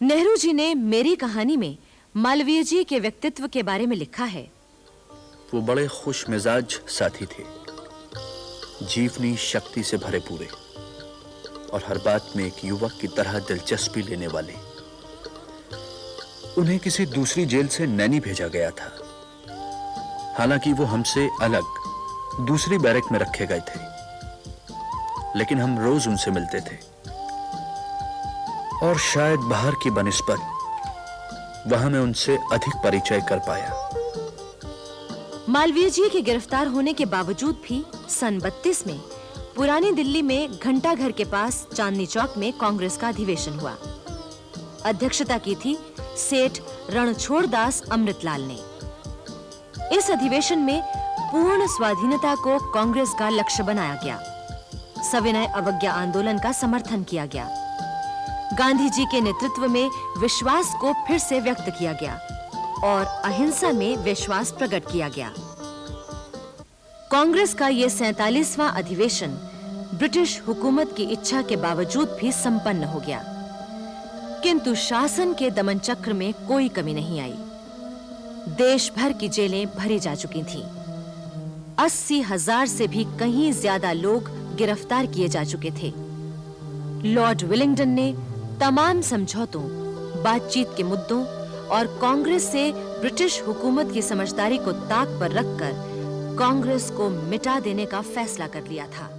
Speaker 2: नेहरू जी ने मेरी कहानी में मालवीय जी के व्यक्तित्व के बारे में लिखा है,
Speaker 7: वो बड़े खुश मिजाज साथी थे, जीवनी शक्ति से भरे पूरे और हर बात में एक युवक की तरह दिलचस्पी लेने वाले। उन्हें किसी दूसरी जेल से नैनी भेजा गया था, हालांकि वो हमसे अलग दूसरी बैरक में रखे गए थे, लेकिन हम रोज उनसे मिलते थे और शायद बाहर की बनिस्बत वहां मैं उनसे अधिक परिचय कर पाया।
Speaker 2: मालवीय जी के गिरफ्तार होने के बावजूद भी सन 32 में पुरानी दिल्ली में घंटा घर के पास चांदनी चौक में कांग्रेस का अधिवेशन हुआ। अध्यक्षता की थी सेठ रणछोड़दास अमृतलाल ने। इस अधिवेशन में पूर्ण स्वाधीनता को कांग्रेस का लक्ष्य बनाया गया। सविनय अवज्ञा आंदोलन का समर्थन किया गया। गांधी जी के नेतृत्व में विश्वास को फिर से व्यक्त किया गया और अहिंसा में विश्वास प्रकट किया गया। कांग्रेस का यह 47वां अधिवेशन ब्रिटिश हुकूमत की इच्छा के बावजूद भी संपन्न हो गया, किंतु शासन के दमन चक्र में कोई कमी नहीं आई। देश भर की जेलें भरी जा चुकी थीं। 80,000 से भी कहीं ज्यादा लोग गिरफ्तार किए जा चुके थे। लॉर्ड विलिंगडन ने तमाम समझौतों, बातचीत के मुद्दों और कांग्रेस से ब्रिटिश हुकूमत की समझदारी को ताक पर रखकर कांग्रेस को मिटा देने का फैसला कर लिया था।